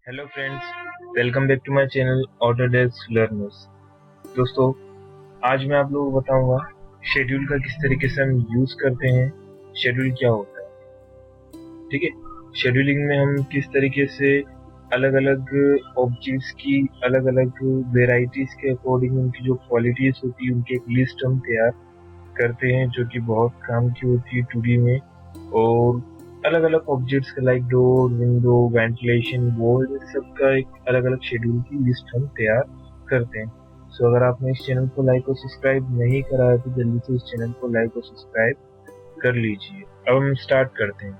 Hello friends, welcome back to my channel Autodesk learners. दोस्तों, आज मैं आप लोगों को बताऊंगा शेड्यूल का किस तरीके से हम यूज करते हैं। शेड्यूल क्या होता है, ठीक है। शेड्यूलिंग में हम किस तरीके से अलग अलग ऑब्जेक्ट्स की अलग अलग वेराइटीज के अकॉर्डिंग उनकी जो क्वालिटीज होती है उनकी एक लिस्ट हम तैयार करते हैं, जो कि बहुत काम की होती है 2D में। और अलग अलग objects like door, window, ventilation, wall, सब का एक अलग अलग शेड्यूल की लिस्ट हम तैयार करते हैं। सो अगर आपने इस चैनल को लाइक और सब्सक्राइब नहीं करा है तो जल्दी से इस चैनल को लाइक और सब्सक्राइब कर लीजिए। अब हम स्टार्ट करते हैं,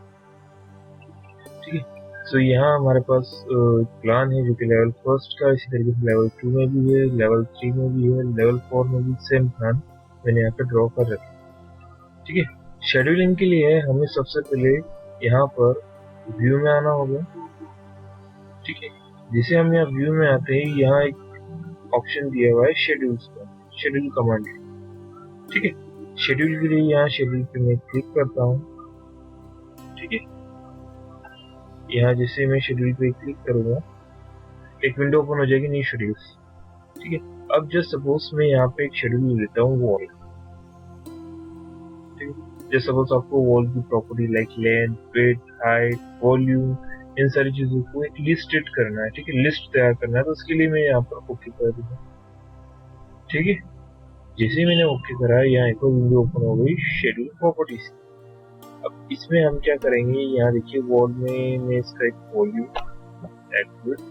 ठीक है। सो यहाँ हमारे पास प्लान है जो कि लेवल फर्स्ट का, इसी तरीके से लेवल 2 में भी है, लेवल 3 में भी है, लेवल 4 में भी सेम प्लान मैंने यहाँ पे ड्रॉ कर रखा है, ठीक है। शेड्यूलिंग के लिए हमें सबसे पहले यहाँ पर व्यू में आना होगा, ठीक है। जिसे हम यहाँ व्यू में आते हैं, यहाँ एक ऑप्शन दिया हुआ है शेड्यूल्स का, शेड्यूल कमांड, ठीक है। शेड्यूल के लिए यहाँ शेड्यूल पे मैं क्लिक करता हूँ, ठीक है। यहाँ जैसे मैं शेड्यूल पे क्लिक करूंगा एक विंडो ओपन हो जाएगी, न्यू शेड्यूल्स, ठीक है। अब जस्ट सपोज मैं यहाँ पे एक शेड्यूल लेता हूँ वॉल, ठीक है। जस्ट सपोज आपको वॉल की property like length, width, height, volume, इन सारी चीजों को एक लिस्टेड करना है, ठीक है, लिस्ट तैयार करना है। तो उसके लिए मैं यहाँ पर ओके कर दूंगा, ठीक है। जैसे ही मैंने ओके करा, यहाँ एक और विंडो ओपन हो गई शेड्यूल प्रॉपर्टीज। अब इसमें हम क्या करेंगे, यहाँ देखिए वॉल में मैं इसका एक volume add width,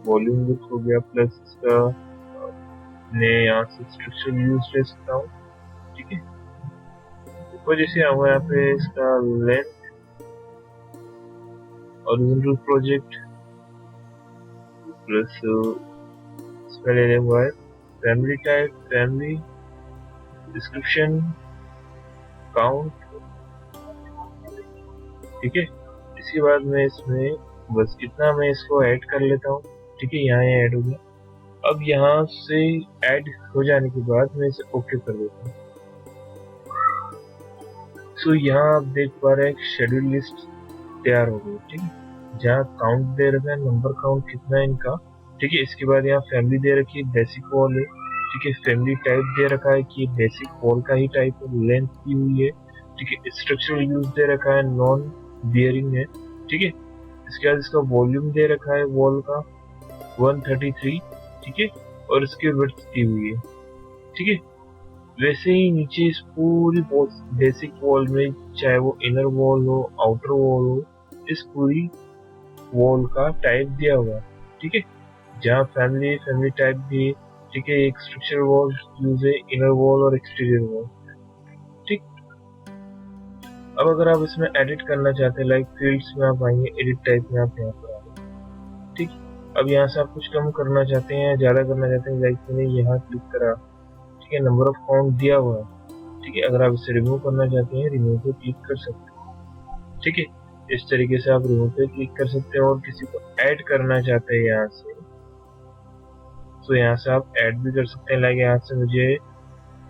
volume width हो गया, प्लस इसका मैं यहाँ से स्ट्रक्चर यूज ले सकता हूँ, ठीक है। ऊपर जैसे आऊंगा यहाँ पे इसका लेंथ और विंडो प्रोजेक्ट प्लस इसमें ले हुआ है family type, family description, count, ठीक है। इसके बाद मैं इसमें बस इतना मैं इसको ऐड कर लेता हूँ, ठीक है। यहाँ ऐड हो गया। अब यहाँ से ऐड हो जाने के बाद मैं इसे ओके कर देता हूँ। सो यहाँ आप देख पा रहे हैं शेड्यूल लिस्ट तैयार हो गई, ठीक है। जहाँ काउंट दे रखा है, नंबर काउंट कितना है इनका, ठीक है। इसके बाद यहाँ फैमिली दे रखी है, बेसिक वॉल है, ठीक है। फैमिली टाइप दे रखा है कि बेसिक वॉल का ही टाइप है, लेंथ दी हुई है, ठीक है। स्ट्रक्चरल यूज दे रखा है, नॉन बियरिंग है, ठीक है। इसके बाद इसका वॉल्यूम दे रखा है वॉल का 133, ठीक है। और इसकी विड्थ दी हुई है, ठीक है। वैसे ही नीचे इस पूरी बेसिक वॉल में, चाहे वो इनर वॉल हो, आउटर वॉल हो, इस पूरी वॉल का टाइप दिया हुआ है, ठीक है। जहाँ फैमिली फैमिली टाइप भी है, ठीक है। एक स्ट्रक्चर वॉल यूज है, इनर वॉल और एक्सटीरियर वॉल, ठीक। अब अगर आप इसमें एडिट करना चाहते हैं, लाइक फील्ड्स में आप आएंगे, एडिट टाइप में आप यहाँ पर आएंगे, ठीक। अब यहाँ से आप कुछ कम करना चाहते हैं या ज्यादा करना चाहते हैं, लाइक मैंने यहाँ क्लिक करा, ठीक है। नंबर ऑफ काउंट दिया हुआ है, ठीक है। अगर आप इसे रिमूव करना चाहते हैं, रिमूव पे क्लिक कर सकते हैं, ठीक है। इस तरीके से आप रिमूव पे क्लिक कर सकते हैं। और किसी को ऐड करना चाहते हैं यहाँ से, तो यहाँ से आप ऐड भी कर सकते हैं। लाइक यहाँ से मुझे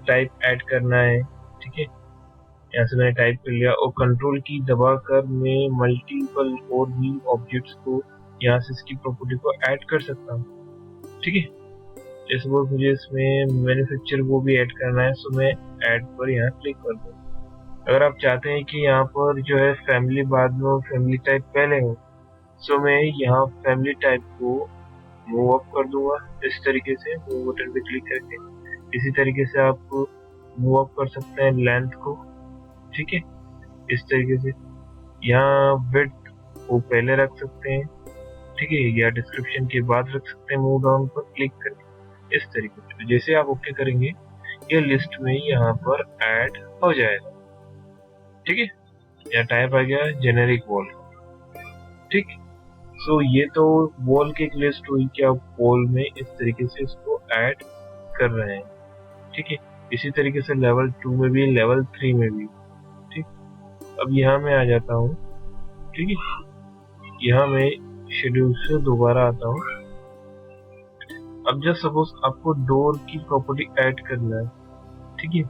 टाइप ऐड करना है, ठीक है। यहाँ से मैंने टाइप कर लिया और कंट्रोल की दबाकर मैं मल्टीपल और भी ऑब्जेक्ट्स को यहाँ से इसकी प्रॉपर्टी को ऐड कर सकता हूँ, ठीक है। जैसे वो मुझे इसमें मैन्युफैक्चर वो भी ऐड करना है, सो मैं ऐड पर यहाँ क्लिक कर दूँ। अगर आप चाहते हैं कि यहाँ पर जो है फैमिली बाद में हो, फैमिली टाइप पहले हो, सो मैं यहाँ फैमिली टाइप को मूव अप कर दूंगा इस तरीके से, मूव बटन पे क्लिक करके। इसी तरीके से आप मूव अप कर सकते हैं लेंथ को, ठीक है। इस तरीके से यहाँ विड्थ को पहले रख सकते हैं, ठीक है, या डिस्क्रिप्शन के बाद रख सकते हैं मूव डाउन पर क्लिक करके। इस तरीके से जैसे आप ओके करेंगे, ये लिस्ट में यहाँ पर ऐड हो जाएगा, ठीक है। या टाइप आ गया जेनेरिक वॉल, ठीक। सो ये तो वॉल की एक लिस्ट हुई कि आप वॉल में इस तरीके से इसको ऐड कर रहे हैं, ठीक है। इसी तरीके से लेवल 2 में भी, लेवल 3 में भी, ठीक। अब यहाँ मैं आ जाता हूँ, ठीक है। यहाँ मैं शेड्यूल से दोबारा आता हूँ। अब जब सपोज आपको डोर की प्रॉपर्टी ऐड करना है, ठीक है।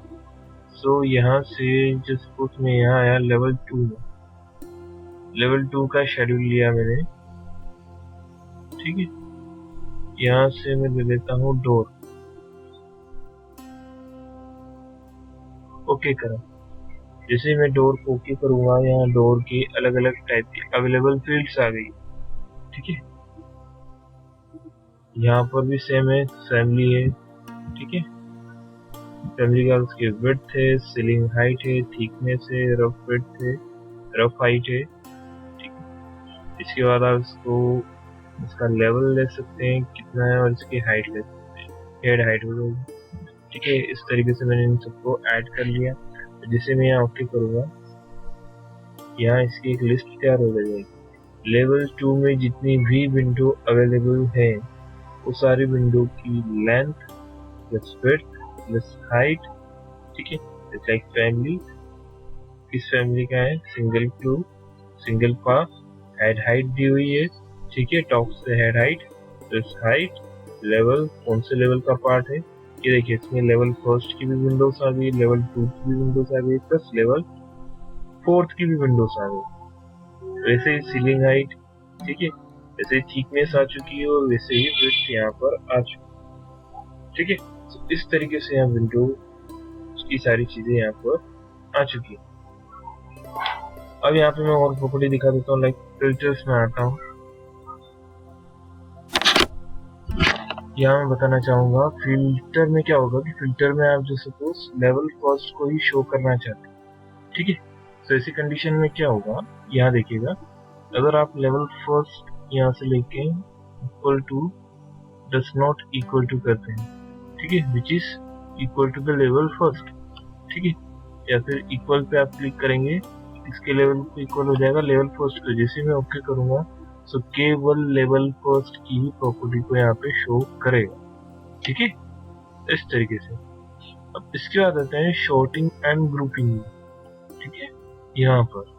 सो यहाँ से जब सपोज मैं यहाँ आया लेवल 2 में, लेवल 2 का शेड्यूल लिया मैंने, ठीक है, यहाँ से मैं ले लेता हूँ डोर, ओके करा। जैसे मैं डोर को ओके करूंगा, यहाँ डोर की अलग अलग टाइप की अवेलेबल फील्ड्स आ गई, ठीक है। यहाँ पर भी सेम है, फैमिली है, ठीक है। फैमिली का उसकी विड्थ है, सीलिंग हाइट है, थिकनेस है, रफ विड्थ है, रफ हाइट है, ठीक है। इसके बाद आप इसको इसका लेवल ले सकते हैं कितना है, और इसकी हाइट ले सकते हैं, हेड हाइट हो, ठीक है। इस तरीके से मैंने इन सबको ऐड कर लिया। तो जैसे मैं यहाँ ओके करूँगा, यहाँ इसकी एक लिस्ट तैयार हो जाएगी। लेवल 2 में जितनी भी विंडो अवेलेबल है वो सारी विंडो की length plus width plus height, ठीक है। लाइक फैमिली, किस फैमिली का है, single flow, single pass, head height दी हुई है, ठीक है। टॉप से head height plus height, level कौन से लेवल का पार्ट है, ये देखिए इसमें लेवल फर्स्ट की भी विंडोज आ गई, लेवल 2 की भी विंडोज आ गई, प्लस लेवल 4 की भी विंडोज आ गई। वैसे ही सीलिंग हाइट, ठीक है, वैसे ही थिकनेस आ चुकी है, और वैसे ही विड्थ यहाँ पर आ चुकी है, ठीक है। तो इस तरीके से यहाँ विंडो की सारी चीजें यहाँ पर आ चुकी है। अब यहाँ पे मैं और प्रॉपर्टी दिखा देता हूँ, लाइक फिल्टर्स में आता हूँ। यहाँ मैं बताना चाहूंगा फिल्टर में क्या होगा कि फिल्टर में आप जो सपोज लेवल फर्स्ट को ही शो करना चाहते हैं, ठीक है। तो ऐसी कंडीशन में क्या होगा, यहाँ देखिएगा, अगर आप लेवल फर्स्ट यहाँ से लेके equal to does not equal to करते हैं, ठीक है, which is equal to the level first, ठीक है, या फिर इक्वल पे आप क्लिक करेंगे, इसके लेवल को इक्वल हो जाएगा लेवल फर्स्ट पे। जैसे मैं ओके करूंगा तो केवल लेवल फर्स्ट की ही प्रॉपर्टी को यहाँ पे शो करेगा, ठीक है, इस तरीके से। अब इसके बाद आते हैं शॉर्टिंग एंड ग्रुपिंग, ठीक है। यहाँ पर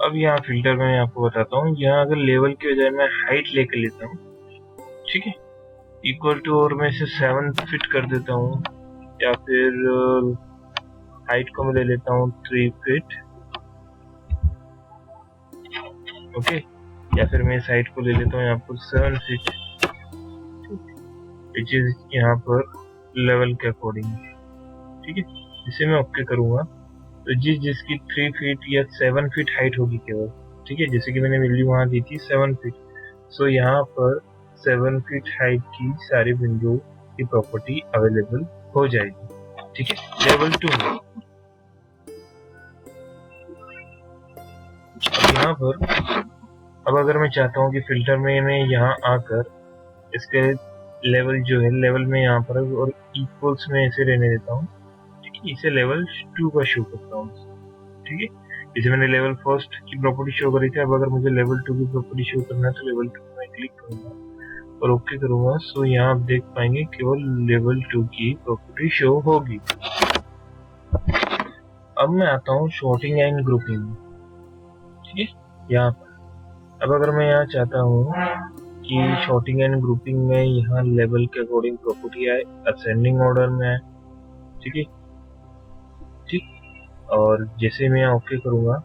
अब यहाँ फिल्टर में आपको बताता हूँ, यहाँ अगर लेवल की बजाय मैं हाइट लेके लेता हूँ, ठीक है, इक्वल टू, और मैं इसे 7 फिट कर देता हूँ, या फिर हाइट को मैं ले लेता हूँ 3 फीट, ओके, या फिर मैं इस हाइट को ले लेता हूँ यहाँ पर 7 फीट, विच इज यहाँ पर लेवल के अकॉर्डिंग, ठीक है। इसे मैं ओके करूंगा तो जिसकी 3 फीट या 7 फीट हाइट होगी केवल, ठीक है, जैसे कि मैंने वैल्यू वहां दी थी 7 फीट, सो यहाँ पर 7 फीट हाइट की सारी विंडो की प्रॉपर्टी अवेलेबल हो जाएगी, ठीक है, लेवल 2 में। अब यहाँ पर अब अगर मैं चाहता हूँ कि फिल्टर में मैं यहाँ आकर इसके लेवल जो है, लेवल में यहाँ पर और इक्वल्स में ऐसे रहने देता हूँ, ठीक है, इसे लेवल 2 का शो करता हूँ, ठीक है। जैसे मैंने लेवल फर्स्ट की प्रॉपर्टी शो करी थी, अब अगर मुझे लेवल 2 की प्रॉपर्टी शो करना है तो लेवल 2 में क्लिक करूंगा और ओके करूंगा, सो यहाँ आप देख पाएंगे केवल लेवल 2 की प्रॉपर्टी शो होगी। अब मैं आता हूँ शॉर्टिंग एंड ग्रुपिंग, ठीक है, यहाँ पर। अब अगर मैं यहाँ चाहता हूँ कि शॉर्टिंग एंड ग्रुपिंग में यहाँ लेवल के अकॉर्डिंग प्रॉपर्टी आए, असेंडिंग ऑर्डर में आए, ठीक है, ठीक। और जैसे मैं यहाँ ओके करूंगा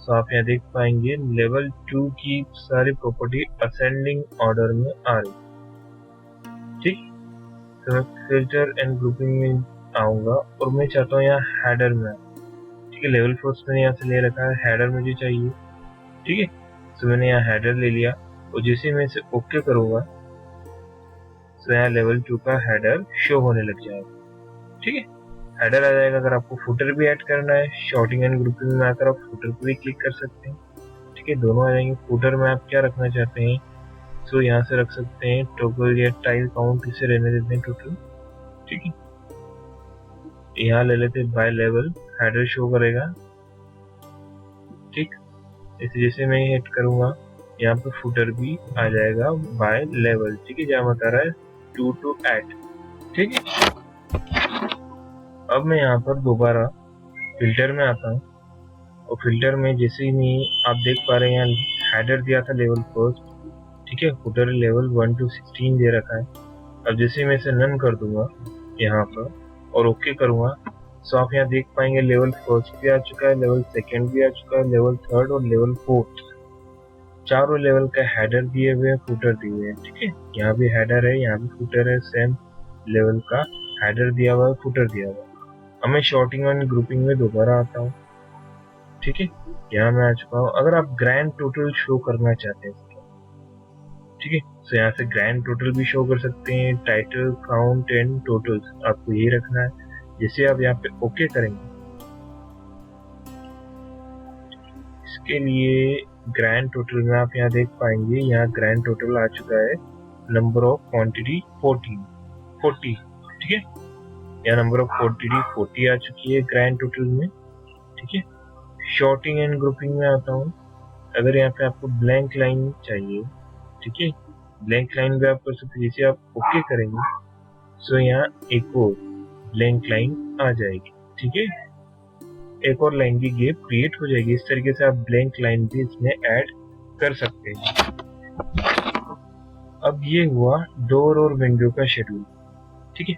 तो आप यहाँ देख पाएंगे लेवल 2 की सारी प्रॉपर्टी असेंडिंग ऑर्डर में आ रही, ठीक। तो मैं फिल्टर एंड ग्रुपिंग में आऊंगा और मैं चाहता हूँ यहाँ हेडर में, ठीक है, लेवल फर्स्ट मैंने यहाँ से ले रखा है, हेडर मुझे चाहिए, ठीक है। तो मैंने यहाँ हेडर ले लिया और जैसे मैं इसे ओके करूंगा तो यहाँ लेवल 2 का हेडर शो होने लग जाएगा, ठीक है, हेडर आ जाएगा। अगर आपको फुटर भी ऐड करना है शॉर्टिंग एंड ग्रुपिंग में आकर आप फुटर पर भी क्लिक कर सकते हैं, ठीक है, दोनों आ जाएंगे। फुटर में आप क्या रखना चाहते हैं, तो यहाँ से रख सकते हैं टॉगल या टाइल काउंट, इसे रहने देते हैं टोटल, ठीक है। यहाँ ले लेते हैं बाय लेवल, हेडर शो करेगा, ठीक। इसे जैसे मैं ऐड करूंगा यहाँ पे फुटर भी आ जाएगा बाय लेवल, ठीक है, जहाँ बता रहा है 2 to 8, ठीक है। अब मैं यहाँ पर दोबारा फिल्टर में आता हूँ और फिल्टर में जैसे ही आप देख पा रहे हैं यहाँ हेडर दिया था लेवल फर्स्ट, ठीक है, फुटर लेवल 1 to 16 दे रखा है। अब जैसे मैं इसे नन कर दूंगा यहाँ पर और ओके करूंगा तो आप यहाँ देख पाएंगे लेवल फर्स्ट भी आ चुका है, लेवल सेकेंड भी आ चुका है, लेवल थर्ड और लेवल फोर्थ, चारों लेवल का हेडर दिए हुए हैं, फुटर दिए हुए हैं। ठीक है, यहाँ भी हेडर है, यहाँ भी फुटर है, सेम लेवल का हेडर दिया हुआ है, फुटर दिया हुआ है। अब मैं शॉर्टिंग एंड ग्रुपिंग में दोबारा आता हूँ। ठीक है, यहाँ मैं आ चुका हूँ। अगर आप ग्रैंड टोटल शो करना चाहते हैं, ठीक है, तो यहाँ से ग्रैंड टोटल भी शो कर सकते हैं। टाइटल, काउंट एंड टोटल्स आपको ये रखना है। जैसे आप यहाँ पे ओके करेंगे, इसके लिए ग्रैंड टोटल में आप यहाँ देख पाएंगे, यहाँ ग्रैंड टोटल आ चुका है। Number of quantity 40। ठीक है, यहाँ नंबर ऑफ क्वांटिटी 40 आ चुकी है ग्रैंड टोटल में। ठीक है, शॉर्टिंग एंड ग्रुपिंग में आता हूँ। अगर यहाँ पे आपको ब्लैंक लाइन चाहिए, ठीक है, ब्लैंक लाइन भी आप कर सकते हैं। जैसे आप ओके करेंगे तो यहाँ एक और ब्लैंक लाइन आ जाएगी। ठीक है, एक और लाइन की गैप क्रिएट हो जाएगी। इस तरीके से आप ब्लैंक लाइन भी इसमें ऐड कर सकते हैं। अब ये हुआ डोर और विंडो का शेड्यूल। ठीक है,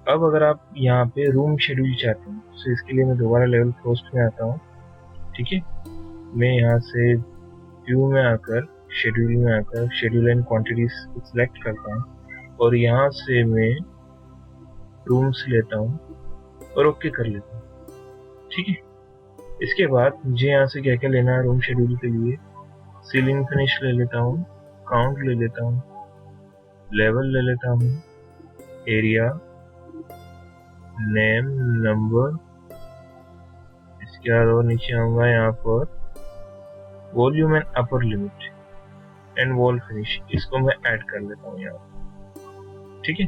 अब अगर आप यहाँ पे रूम शेड्यूल चाहते हैं तो इसके लिए मैं दोबारा लेवल फर्स्ट में आता हूँ। ठीक है, मैं यहाँ से व्यू में आकर शेड्यूल में आकर शेड्यूल एंड क्वांटिटीज सिलेक्ट करता हूँ और यहाँ से मैं रूम्स लेता हूँ और ओके कर लेता हूँ। ठीक है, इसके बाद मुझे यहाँ से क्या क्या लेना है रूम शेड्यूल के लिए। सीलिंग फिनिश ले लेता हूँ, काउंट ले लेता हूँ, लेवल ले लेता हूँ, एरिया, नेम, नंबर। इसके बाद और नीचे आऊंगा यहाँ पर volume and upper limit and wall finish, इसको मैं ऐड कर लेता हूँ यहाँ। ठीक है,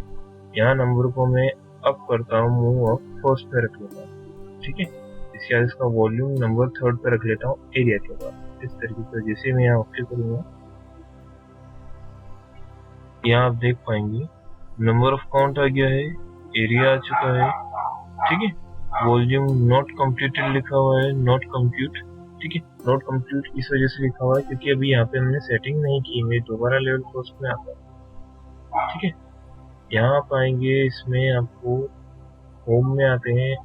यहाँ नंबर को मैं अप करता हूँ, मूव अप फर्स्ट पे रख लेता हूँ। ठीक है, इसके बाद इसका वॉल्यूम नंबर थर्ड पे रख लेता हूँ एरिया के बाद। इस तरीके से जैसे मैं यहाँ ओके करूंगा, यहाँ आप देख पाएंगे नंबर ऑफ काउंट आ गया है, एरिया आ चुका है। ठीक है, वॉल्यूम नॉट कंप्लीटेड लिखा हुआ है, नॉट कंप्यूट। ठीक है, नॉट कंप्यूट इस वजह से लिखा हुआ है क्योंकि अभी यहाँ पे हमने सेटिंग नहीं की। मैं दोबारा लेवल फर्स्ट में आता हूँ। ठीक है, यहाँ आप आएंगे, इसमें आपको होम में आते हैं।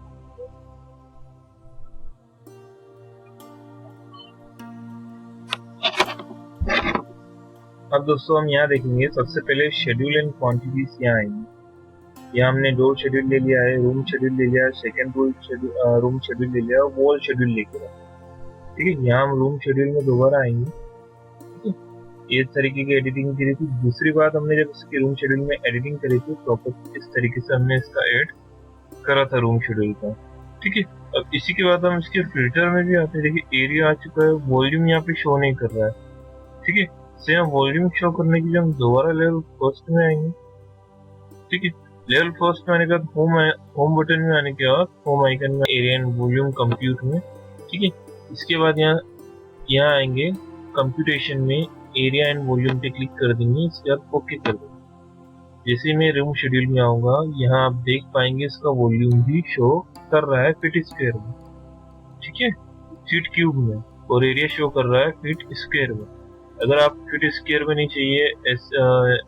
अब दोस्तों हम यहाँ देखेंगे, सबसे पहले शेड्यूल एंड क्वांटिटीज यहाँ आएंगे। यहाँ हमने डोर शेड्यूल ले लिया है, रूम शेड्यूल ले लिया है, सेकेंड रूम शेड्यूल ले लिया है, वॉल शेड्यूल लेके आए। ठीक है, यहाँ हम रूम शेड्यूल में दोबारा आएंगे। ठीक है, इस तरीके की एडिटिंग करी थी। दूसरी बात, हमने जब इसके रूम शेड्यूल में एडिटिंग करी थी प्रॉपर इस तरीके से हमने इसका ऐड करा था रूम शेड्यूल का। ठीक है, अब इसी के बाद हम इसके फिल्टर में भी आते हैं। देखिए एरिया आ चुका है, वॉल्यूम यहाँ पे शो नहीं कर रहा है। ठीक है, सेम वॉल्यूम शो करने के लिए हम दोबारा लेवल फर्स्ट में आएंगे। ठीक है, लेवल फर्स्ट में आने के बाद होम बटन में आने के बाद होम आइकन में एरिया एंड वॉल्यूम कंप्यूट में। ठीक है, इसके बाद यहाँ आएंगे कंप्यूटेशन में, एरिया एंड वॉल्यूम पे क्लिक कर देंगे। इसके बाद ओके कर देंगे। जैसे मैं रूम शेड्यूल में आऊंगा, यहाँ आप देख पाएंगे इसका वॉल्यूम भी शो कर रहा है फीट स्क्वायर में। ठीक है, फीट क्यूब में, और एरिया शो कर रहा है फीट स्क्वायर में। अगर आप फीट स्क्वायर में नहीं चाहिए,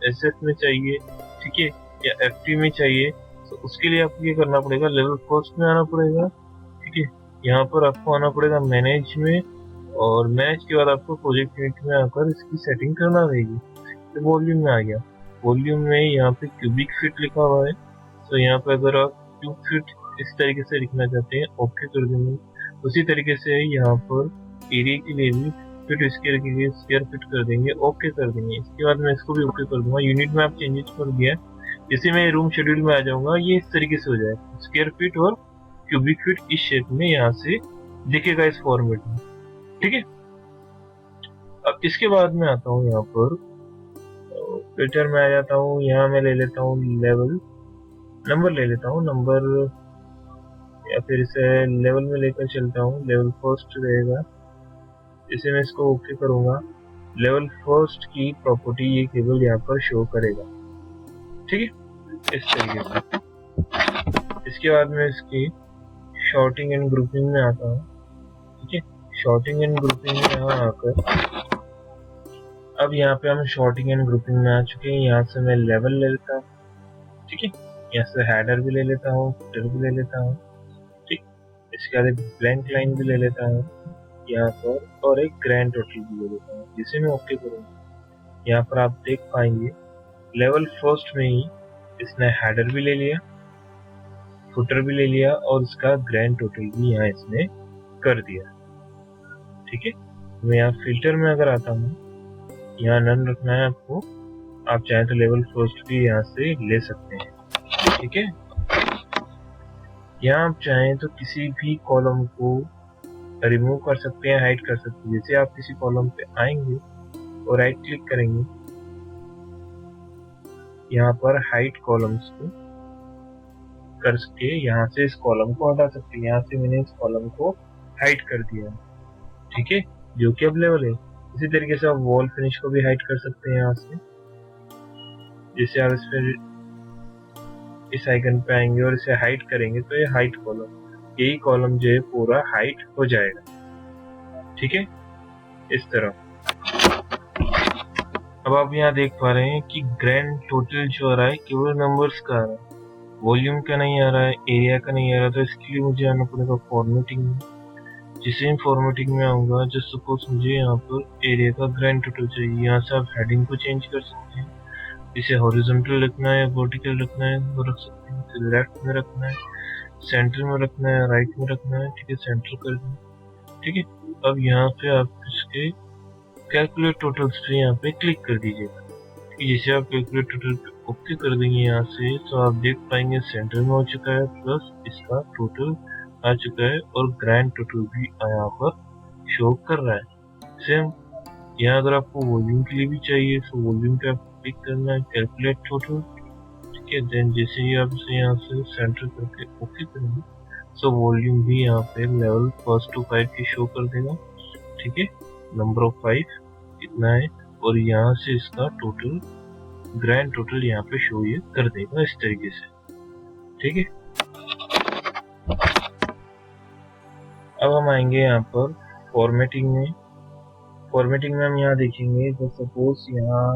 एसएफ में चाहिए, ठीक है, या एफटी में चाहिए, तो उसके लिए आपको ये करना पड़ेगा, लेवल फर्स्ट में आना पड़ेगा। ठीक है, यहाँ पर आपको आना पड़ेगा मैनेज में, और मैनेज के बाद आपको प्रोजेक्ट यूनिट में आकर इसकी सेटिंग करना रहेगी। तो वॉल्यूम में आ गया, वॉल्यूम में यहाँ पे क्यूबिक फीट लिखा हुआ है, तो यहाँ पे अगर आप क्यूब फीट इस तरीके से लिखना चाहते हैं, ओके कर देंगे। उसी तरीके से यहाँ पर एरिया के लिए भी फीट स्क्वायर के लिए स्क्वायर फिट कर देंगे, ओके कर देंगे। इसके बाद मैं इसको भी ओके कर दूंगा। यूनिट में आप चेंजेस कर दिया, जैसे मैं रूम शेड्यूल में आ जाऊंगा, ये इस तरीके से हो जाएगा, स्क्वायर फीट और क्यूबिक फीट इस शेप में यहाँ से दिखेगा इस फॉर्मेट में। ठीक है, अब इसके बाद में आता हूँ यहाँ पर फिल्टर में आ जाता हूँ। यहाँ मैं ले लेता हूँ लेवल, नंबर ले लेता हूँ, नंबर, या फिर इसे लेवल में लेकर चलता हूँ। लेवल फर्स्ट रहेगा, इसे मैं इसको ओके करूंगा। लेवल फर्स्ट की प्रॉपर्टी ये केवल यहाँ पर शो करेगा। ठीक है, इस तरीके से। इसके बाद में इसकी शॉर्टिंग एंड ग्रुपिंग में आता हूँ। ठीक है, शॉर्टिंग एंड ग्रुपिंग में यहाँ आकर, अब यहाँ पे हम शॉर्टिंग एंड ग्रुपिंग में आ चुके हैं। यहाँ से मैं लेवल ले लेता हूँ। ठीक है, यहाँ से हेडर भी ले लेता हूँ, फुटर भी ले लेता हूँ। ठीक, इसके बाद ब्लैंक लाइन भी ले लेता हूँ। यहाँ पर और एक ग्रैंड टोटल भी ले देता हूँ, जिसे मैं ओके करूँगा। यहाँ पर आप देख पाएंगे लेवल फर्स्ट में ही इसने हेडर भी ले लिया, फुटर भी ले लिया और इसका ग्रैंड टोटल भी यहाँ इसने कर दिया। ठीक है, मैं यहाँ फिल्टर में अगर आता हूँ, यहाँ नन रखना है आपको, आप चाहें तो लेवल फर्स्ट भी यहाँ से ले सकते हैं। ठीक है, यहाँ आप चाहें तो किसी भी कॉलम को रिमूव कर सकते हैं, हाइड कर सकते हैं। जैसे आप किसी कॉलम पे आएंगे और राइट क्लिक करेंगे, यहाँ पर हाइड कॉलम्स को करके यहाँ से इस कॉलम को हटा सकते हैं। यहाँ से मैंने इस कॉलम को हाइड कर दिया। ठीक है, जो कि अब लेवल है। इसी तरीके से आप वॉल फिनिश को भी हाइड कर सकते हैं यहाँ से। जैसे आप इस पर इस आइकन पे आएंगे और इसे हाइड करेंगे तो ये हाइड कॉलम, यही कॉलम जो है पूरा हाइड हो जाएगा। ठीक है, इस तरह। अब आप यहाँ देख पा रहे हैं कि ग्रैंड टोटल जो आ रहा है केवल नंबर्स का आ रहा है, वॉल्यूम का नहीं आ रहा है, एरिया का नहीं आ रहा। तो इसके लिए मुझे आना पड़ेगा फॉर्मेटिंग में। जिसे मैं फॉर्मेटिंग में आऊंगा, जस्ट सपोज मुझे यहाँ पर एरिया का ग्रैंड टोटल चाहिए, यहाँ से आप हेडिंग को चेंज कर सकते हैं। इसे हॉरिजॉन्टल रखना है या वर्टिकल रखना है वो रख सकते हैं। इसे लेफ्ट में रखना है, सेंटर में रखना है, राइट में रखना है। ठीक है, सेंटर कर दें। ठीक है, अब यहाँ पे आप इसके कैलकुलेट टोटल्स पे यहाँ पे क्लिक कर दीजिएगा। जैसे आप कैलकुलेट टोटल पे ओके कर देंगे यहाँ से, तो आप देख पाएंगे सेंटर में हो चुका है, प्लस इसका टोटल आ चुका है और ग्रैंड टोटल भी यहाँ पर शो कर रहा है। सेम यहाँ अगर आपको वॉल्यूम के लिए भी चाहिए तो वॉल्यूम पे आपको क्लिक करना है, कैलकुलेट टोटल। ठीक है, देन जैसे ही आप इसे यहाँ से सेंटर करके ओके करेंगे, सो वॉल्यूम भी यहाँ पे लेवल फर्स्ट टू 5 की शो कर देगा। ठीक है, नंबर ऑफ 5 इतना है और यहाँ से इसका टोटल ग्रैंड टोटल यहाँ पे शो ये कर देगा इस तरीके से। ठीक है, अब हम आएंगे यहाँ पर फॉर्मेटिंग में। फॉर्मेटिंग में हम यहाँ देखेंगे, तो सपोज यहाँ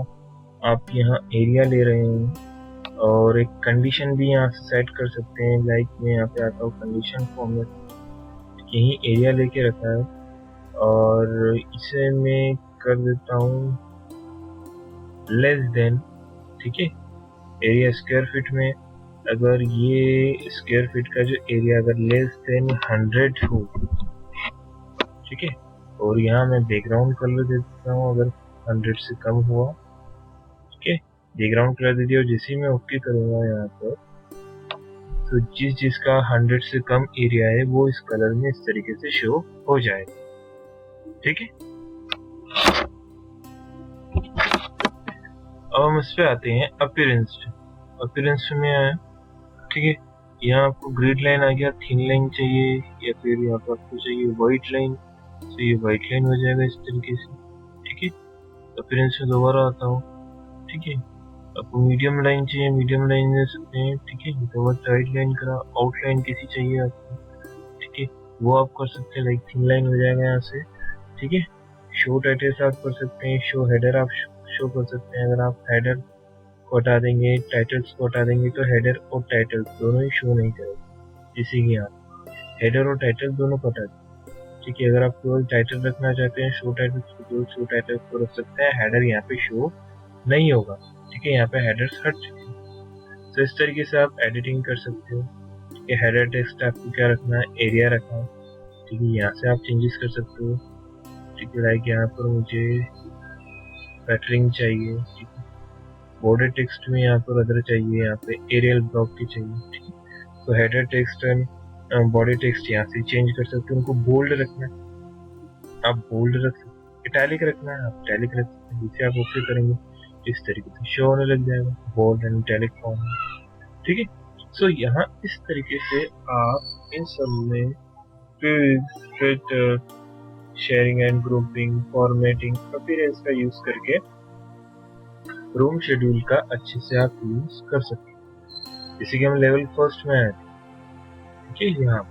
आप यहाँ एरिया ले रहे हैं और एक कंडीशन भी यहाँ से सेट कर सकते हैं। लाइक मैं यहाँ पे आता हूँ कंडीशन फॉर्मेट, यही एरिया लेके रखा है और इसे मैं कर देता हूँ लेस देन। ठीक है, एरिया स्क्वायर फीट में अगर ये स्क्वायर फीट का जो एरिया अगर लेस देन 100 हो, ठीक है, और यहाँ मैं बैकग्राउंड कलर दे देता हूँ अगर 100 से कम हुआ। ठीक है, बैकग्राउंड कलर दे दिया और जैसे ही मैं ओके करूँगा यहाँ पर, तो जिसका 100 से कम एरिया है वो इस कलर में इस तरीके से शो हो जाएगा। ठीक है, अब हम इस पे आते हैं अपीयरेंस पे। अपीयरेंस में आया, ठीक है, यहाँ आपको ग्रिड लाइन आ गया, थिन लाइन चाहिए या फिर यहाँ पर आपको चाहिए व्हाइट लाइन, तो ये व्हाइट लाइन हो जाएगा इस तरीके से। ठीक है, अपीयरेंस में दोबारा आता हूँ। ठीक है, आपको मीडियम लाइन चाहिए, मीडियम लाइन ले सकते हैं। ठीक है, तो साइड लाइन का आउटलाइन किसी चाहिए आपको, ठीक है, वो आप कर सकते हैं, लाइक थिन लाइन हो जाएगा यहाँ से। ठीक है, शो टाइटल्स आप कर सकते हैं, शो हेडर आप शो कर सकते हैं। अगर आप हेडर को हटा देंगे, टाइटल्स को हटा देंगे, तो हेडर और टाइटल दोनों ही शो नहीं करेगा। जैसे कि आप हेडर और टाइटल दोनों को हटा दें। ठीक है, अगर आप केवल टाइटल रखना चाहते हैं, शो टाइटल्स को केवल शो टाइटल्स को रख सकते हैं, हेडर यहाँ पे शो नहीं होगा। ठीक है, यहाँ पे हेडर्स हट चुके हैं। तो इस तरीके से आप एडिटिंग कर सकते हो। ठीक है, हेडर टेक्स्ट आपको क्या रखना है, एरिया रखना है। ठीक है, यहाँ से आप चेंजेस कर सकते हो। ठीक है, लाइक यहाँ पर मुझे पैटर्निंग चाहिए। ठीक है, बॉर्डर टेक्स्ट में यहाँ पर अदर चाहिए, यहाँ पे एरियल ब्लॉक की चाहिए। ठीक है, तो header text and body text यहाँ से चेंज कर सकते हो। उनको बोल्ड रखना है, आप बोल्ड रख सकते हैं। इटैलिक रखना है, आप इटैलिक रख सकते हैं। जिसे आप ओके करेंगे इस तरीके से शो होने लग जाएगा, बोल्ड एंड इटैलिक फॉर्म। ठीक है, सो यहाँ इस तरीके से आप इन सब में fit, sharing and grouping, formatting, appearance का यूज करके रूम शेड्यूल का अच्छे से आप यूज कर सकते हैं। जैसे कि हम लेवल फर्स्ट में आए, ठीक है, यहाँ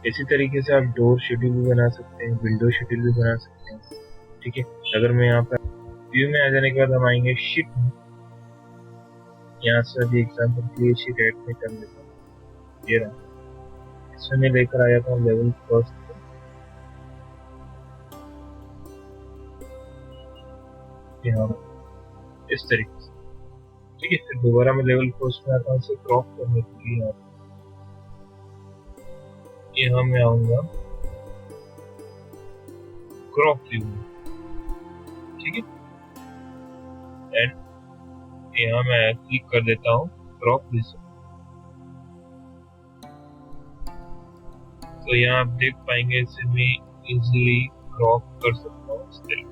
इसी तरीके से आप डोर शेड्यूल भी बना सकते हैं, विंडो शेड्यूल भी बना सकते हैं। ठीक है, अगर मैं यहाँ पर व्यू में आ जाने के बाद हम आएंगे शीट में। यहाँ से अभी एग्जाम्पल के लिए शीट ऐड में कर लेता हूँ। ये रहा, इसमें मैं लेकर आया था लेवल फर्स्ट। यहाँ इस तरीके से। ठीक है, फिर दोबारा मैं लेवल पोस्ट में आता हूँ इसे क्रॉप करने के लिए। यहाँ मैं आऊंगा क्रॉप व्यू में, ठीक है, एंड यहाँ मैं क्लिक कर देता हूँ क्रॉप विजन। तो यहाँ आप देख पाएंगे इसे मैं इजीली क्रॉप कर सकता हूँ इस तरीके।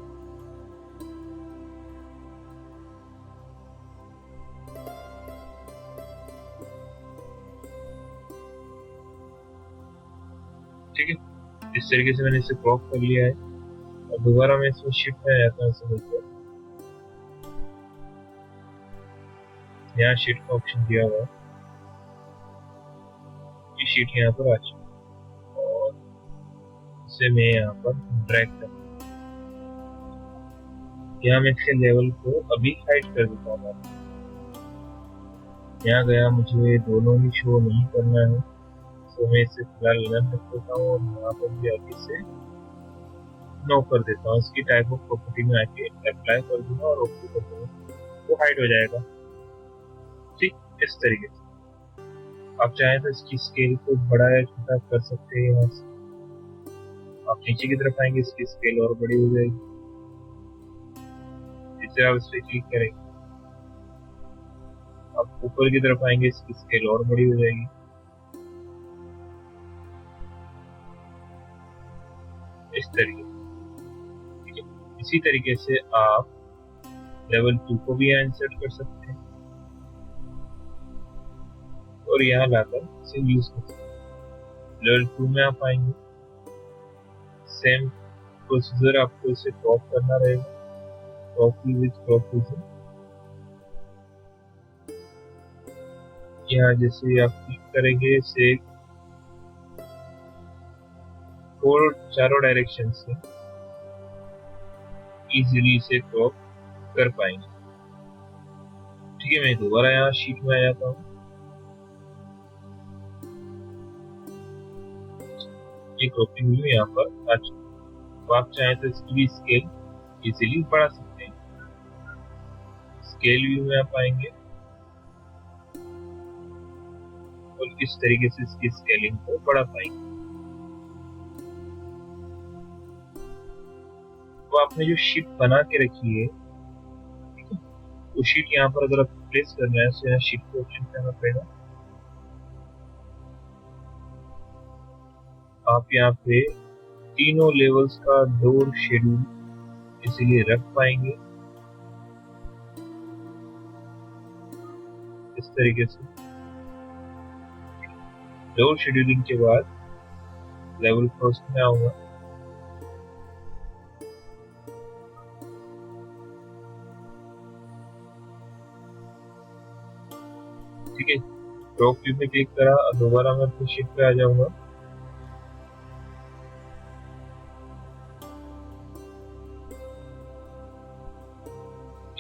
ठीक है, इस तरीके से मैंने इसे क्रॉप कर लिया है। और दोबारा मैं इसमें शिफ्ट में आता हूँ इसे, यहाँ शीट का ऑप्शन दिया हुआ है, ये शीट यहाँ पर आ चुकी और इसे मैं यहाँ पर ड्रैग कर, यहाँ मैं इसके लेवल को अभी हाइड कर देता हूँ। यहाँ गया मुझे दोनों ही शो नहीं करना है, तो मैं इसे फिलहाल रन रख देता हूँ और यहाँ पर भी आगे से नो कर देता हूँ। इसकी टाइप ऑफ प्रॉपर्टी में आके अप्लाई कर दूंगा और ओके कर दूंगा, वो हाइड हो जाएगा। ठीक, इस तरीके से आप चाहें तो इसकी स्केल को बड़ा या छोटा कर सकते हैं। यहाँ से आप नीचे की तरफ आएंगे, इसकी स्केल और बड़ी हो जाएगी। इसे आप इस पर क्लिक करेंगे, आप ऊपर की तरफ आएंगे, इसकी स्केल और बड़ी हो जाएगी। इस तरीके से, ठीक है। इसी तरीके से आप लेवल 2 को भी यहाँ इंसर्ट कर सकते हैं और यहाँ लाकर इसे यूज कर सकते हैं। लेवल 2 में आप आएंगे, सेम प्रोसीजर आपको इसे क्रॉप करना रहेगा, क्रॉप विद क्रॉप विजन। यहाँ जैसे आप क्लिक करेंगे इसे चारों डायरेक्शन से इजीली इसे क्रॉप कर पाएंगे। ठीक है, मैं दोबारा यहाँ शीट में आ जाता हूँ। ये क्रॉपिंग व्यू यहाँ पर आ चुका है। तो आप चाहें तो इसकी भी स्केल इजीली बढ़ा सकते हैं। स्केल व्यू में आप आएंगे और इस तरीके से इसकी स्केलिंग को बढ़ा पाएंगे। तो आपने जो शीट बना के रखी है, ठीक है, वो शीट यहाँ पर अगर आप प्लेस करना है तो यहाँ शीट को ऑप्शन करना पड़ेगा। आप यहाँ पे तीनों लेवल्स का डोर शेड्यूल इसीलिए रख पाएंगे इस तरीके से। डोर शेड्यूलिंग के बाद लेवल फर्स्ट में आऊंगा, ठीक है, क्रॉप व्यू में क्लिक करा और दोबारा मैं अपनी शीट पे आ जाऊंगा।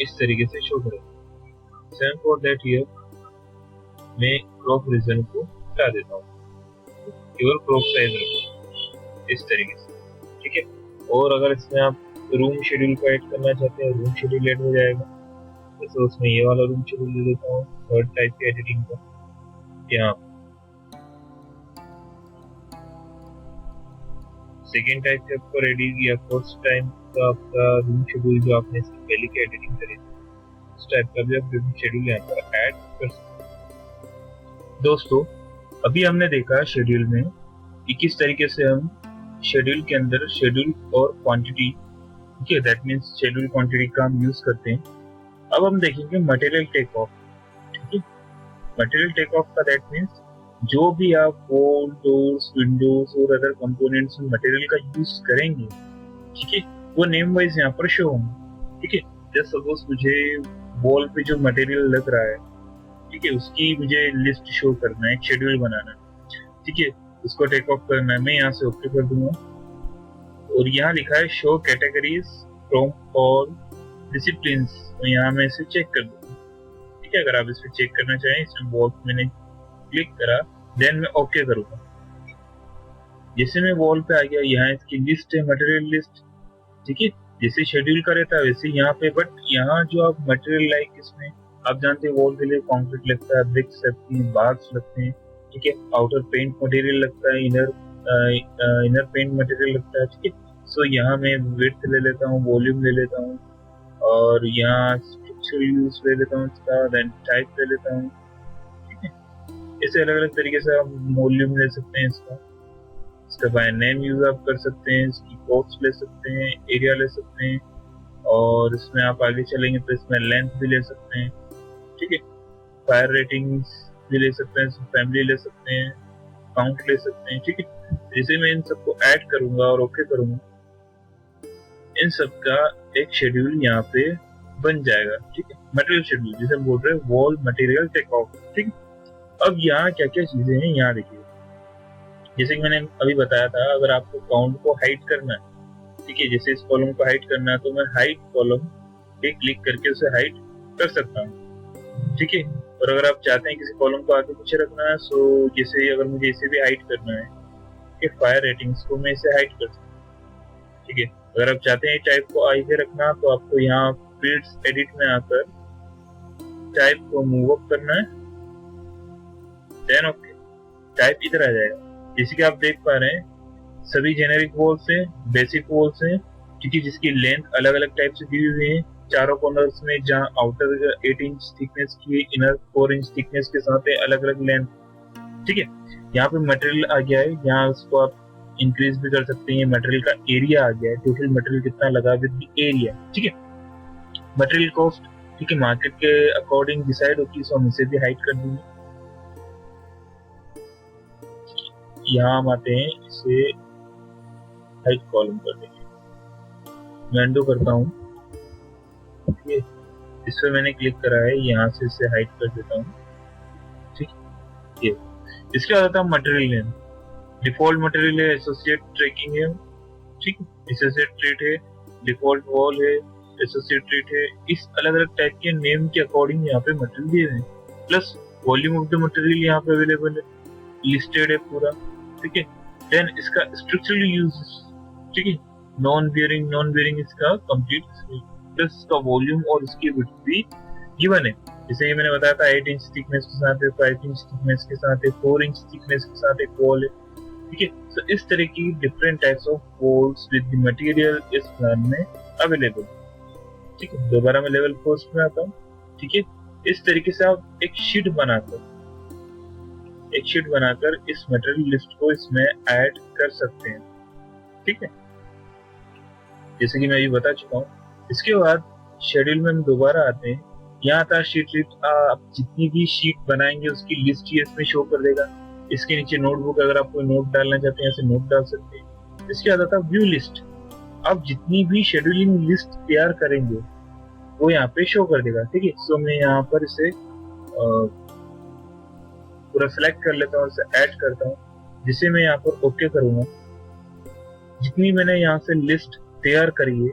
इस तरीके से शो करेगा। सेम फॉर दैट हियर मैं क्रॉप रीजन को हटा देता हूँ, केवल क्रॉप साइज रखो इस तरीके से। ठीक है, और अगर इसमें आप रूम शेड्यूल को ऐड करना चाहते हैं, रूम शेड्यूल ऐड हो जाएगा। जैसे उसमें ये वाला रूम शेड्यूल दे देता हूँ, थर्ड टाइप की एडिटिंग का। यहाँ सेकेंड टाइप से आपको रेडी या फर्स्ट टाइम का आपका रूम शेड्यूल जो आपने इसकी पहले की एडिटिंग करी उस टाइप का भी आप रूम शेड्यूल यहाँ पर ऐड कर सकते हैं। दोस्तों, अभी हमने देखा शेड्यूल में कि किस तरीके से हम शेड्यूल के अंदर शेड्यूल और क्वांटिटी, ठीक है, दैट मीन्स शेड्यूल क्वांटिटी का हम यूज करते हैं। अब हम देखेंगे मटेरियल टेक ऑफ। ठीक है, मटेरियल टेक ऑफ का दैट मीन्स जो भी आप वॉल, डोर्स, विंडोज और अदर कंपोनेंट्स में मटेरियल का यूज करेंगे, ठीक है, वो नेम वाइज यहाँ पर शो होंगे। ठीक है, जस्ट सपोज मुझे वॉल पे जो मटेरियल लग रहा है, ठीक है, उसकी मुझे लिस्ट शो करना है, एक शेड्यूल बनाना है। ठीक है, उसको टेक ऑफ करना है, मैं यहाँ से ओके कर दूंगा और यहाँ लिखा है show categories from all disciplines, तो यहाँ मैं इसे चेक कर दूंगा। ठीक है, अगर आप इसे चेक करना चाहें, इसमें वॉल मैंने क्लिक करा, देन मैं ओके करूंगा। जैसे मैं वॉल पे आ गया, यहाँ इसकी लिस्ट है, मटेरियल लिस्ट। ठीक है, जैसे शेड्यूल का रहता है वैसे यहाँ पे, बट यहाँ जो आप मटेरियल लाइक इसमें आप जानते हैं वॉल के लिए कंक्रीट लगता है, ब्रिक्स लगती हैं, बार्स लगते हैं, ठीक है, आउटर पेंट मटेरियल लगता है, इनर पेंट मटेरियल लगता है, ठीक है। सो यहाँ मैं विड्थ ले लेता हूँ, वॉल्यूम ले लेता हूँ, और यहाँ स्ट्रक्चर यूज ले लेता हूँ इसका, देन टाइप ले लेता हूँ, ठीक है। ऐसे अलग अलग तरीके से आप वॉल्यूम ले सकते हैं इसका बाय नेम यूज आप कर सकते हैं, इसकी कोट्स ले सकते हैं, एरिया ले सकते हैं, और इसमें आप आगे चलेंगे तो इसमें लेंथ भी ले सकते हैं, ठीक है, फायर रेटिंग्स भी ले सकते हैं, फैमिली ले सकते हैं, काउंट ले सकते हैं, ठीक है। जैसे मैं इन सबको ऐड करूंगा और ओके करूंगा, इन सब का एक शेड्यूल यहाँ पे बन जाएगा, ठीक है, मटेरियल शेड्यूल जिसे हम बोल रहे हैं वॉल मटेरियल टेक ऑफ, ठीक है। अब यहाँ क्या क्या चीजें हैं यहाँ देखिए, जैसे कि मैंने अभी बताया था, अगर आपको काउंट को हाइड करना है, ठीक है, जैसे इस कॉलम को हाइड करना है तो मैं हाइड कॉलम पे क्लिक करके उसे हाइड कर सकता हूँ, ठीक है। और अगर आप चाहते हैं किसी कॉलम को आगे पीछे रखना है, सो जैसे अगर मुझे इसे भी हाइड करना है कि फायर रेटिंग्स को मैं इसे हाइड कर सकता हूँ, ठीक है। अगर आप चाहते हैं टाइप को आगे रखना तो आपको यहाँ फील्ड्स एडिट में आकर टाइप को मूव अप करना है, देन ओके, टाइप इधर आ जाएगा। जैसे कि आप देख पा रहे हैं सभी जेनेरिक वॉल्स हैं, बेसिक वॉल्स हैं, ठीक है, जिसकी लेंथ अलग अलग टाइप से दी हुई है, चारों कॉर्नर्स में जहाँ आउटर 8 इंच थिकनेस की, इनर 4 इंच थिकनेस के साथ है अलग अलग लेंथ, ठीक है। यहाँ पे मटेरियल आ गया है, यहाँ उसको आप इंक्रीज भी कर सकते हैं, मटेरियल का एरिया आ गया है, टोटल मटेरियल कितना लगा विद एरिया, ठीक है। मटेरियल कॉस्ट, ठीक है, मार्केट के अकॉर्डिंग डिसाइड होती है, सो हम इसे भी हाइड कर देंगे। यहाँ हम आते हैं, इसे हाइड कॉलम कर देंगे, मैं अनडू करता हूँ, ठीक है, इस पे मैंने क्लिक करा है, यहाँ से इसे हाइड कर देता हूँ, ठीक है। इसके बाद आता है मटेरियल नेम, डिफॉल्ट मटेरियल है, एसोसिएट ट्रैकिंग है, ठीक है, एसोसिएट ट्रेट है, डिफॉल्ट वॉल है, एसोसिएट ट्रेट है, इस अलग अलग टाइप के नेम के अकॉर्डिंग यहाँ पे मटेरियल दिए हैं, plus volume of the material यहाँ पे अवेलेबल है, लिस्टेड है पूरा, ठीक है। देन इसका स्ट्रक्चरल यूज, ठीक है, नॉन बियरिंग इसका कंप्लीट, प्लस इसका वॉल्यूम और इसकी विड्थ भी गिवन है। जैसे मैंने बताया था 8 इंच थिकनेस के साथ है, 5 इंच थिकनेस के साथ है, 4 इंच थिकनेस के साथ एक वॉल है, ठीक है। तो इस तरह की different types of walls with the material इस प्लान में अवेलेबल, ठीक है। दोबारा मैं लेवल 4 में आता हूँ, ठीक है। इस तरीके से आप एक शीट बनाकर इस मटेरियल लिस्ट को इसमें ऐड कर सकते हैं, ठीक है, जैसे कि मैं ये बता चुका हूँ। इसके बाद शेड्यूल में हम दोबारा आते हैं, यहाँ था शीट लिस्ट, आप जितनी भी शीट बनाएंगे उसकी लिस्ट ये इसमें शो कर देगा। इसके नीचे नोटबुक, अगर आप कोई नोट डालना चाहते हैं ऐसे नोट डाल सकते हैं। इसके बाद आता है व्यू लिस्ट, आप जितनी भी शेड्यूलिंग लिस्ट तैयार करेंगे वो यहाँ पे शो कर देगा, ठीक है। सो मैं यहाँ पर इसे पूरा सिलेक्ट कर लेता हूँ, इसे ऐड करता हूँ, जिसे मैं यहाँ पर ओके करूंगा। जितनी मैंने यहाँ से लिस्ट तैयार करी है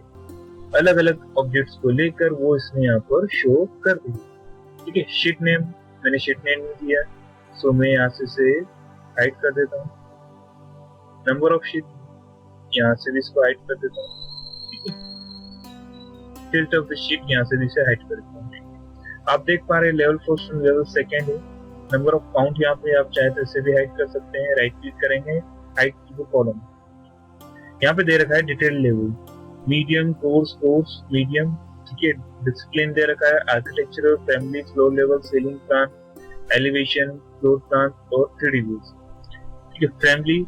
अलग अलग ऑब्जेक्ट्स को लेकर, वो इसमें यहाँ पर शो कर देगी, ठीक है। शीट नेम, मैंने शीट नेम दिया, सो मैं यहाँ से इसे हाइड कर देता हूँ। नंबर ऑफ शीट, यहाँ से भी इसको हाइड कर देता हूँ, ठीक है। टिल्ट ऑफ द शीट, यहाँ से भी इसे हाइड कर देता हूँ। आप देख पा रहे हैं लेवल 1 लेवल 2 है। नंबर ऑफ काउंट यहाँ पे आप चाहे तो इसे भी हाइड कर सकते हैं, राइट क्लिक करेंगे, हाइड टू कॉलम, यहाँ पे दे रखा है detail level, medium, course medium, ठीक है। डिसिप्लिन दे रखा है architectural, family, floor level, ceiling plan, elevation, floor plan और 3D व्यूज, ठीक है। फैमिली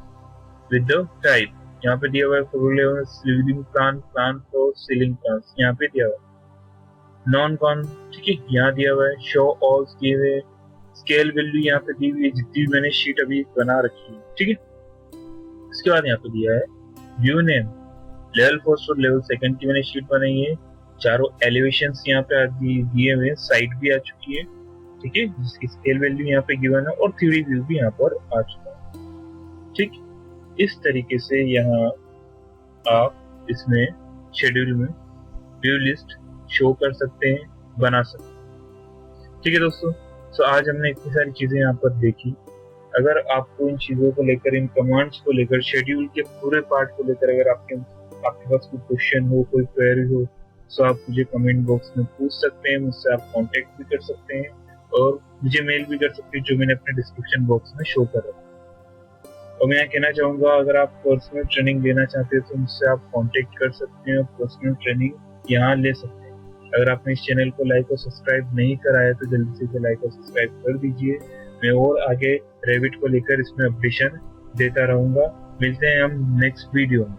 विद द टाइप यहाँ पे दिया हुआ है, floor level, ceiling plan, plan floor, ceiling plan यहाँ पे दिया हुआ है। नॉन कॉन, ठीक है, यहाँ दिया हुआ है। शो ऑल दिए हुए, स्केल वैल्यू यहाँ पे दी हुई है जितनी मैंने शीट अभी बना रखी है, ठीक है। इसके बाद यहाँ पे दिया है व्यू नेम, लेवल 1 और लेवल 2 की मैंने शीट बनाई है। चारों एलिवेशंस यहाँ पे दिए हुए, साइड भी आ चुकी है, ठीक है, जिसकी स्केल वैल्यू यहाँ पे गिवन है, और 3D व्यू भी यहाँ पर आ चुका है, ठीक। इस तरीके से यहाँ आप इसमें शेड्यूल में व्यू लिस्ट शो कर सकते हैं, बना सकते हैं, ठीक है दोस्तों। सो आज हमने इतनी सारी चीजें यहाँ पर देखी। अगर आपको इन चीजों को लेकर, इन कमांड्स को लेकर, शेड्यूल के पूरे पार्ट को लेकर अगर आपके आपके पास कोई क्वेश्चन हो, कोई क्वेरी हो, तो आप मुझे कमेंट बॉक्स में पूछ सकते हैं, मुझसे आप कांटेक्ट भी कर सकते हैं और मुझे मेल भी कर सकते हैं, जो मैंने अपने डिस्क्रिप्शन बॉक्स में शो कर रखा है। और मैं यहाँ कहना चाहूँगा, अगर आप पर्सनल ट्रेनिंग लेना चाहते हैं तो मुझसे आप कांटेक्ट कर सकते हैं और पर्सनल ट्रेनिंग यहाँ ले सकते हैं। अगर आपने इस चैनल को लाइक और सब्सक्राइब नहीं करा है तो जल्दी से इसे लाइक और सब्सक्राइब कर दीजिए। मैं और आगे रेविट को लेकर इसमें अपडेशन देता रहूंगा। मिलते हैं हम नेक्स्ट वीडियो में।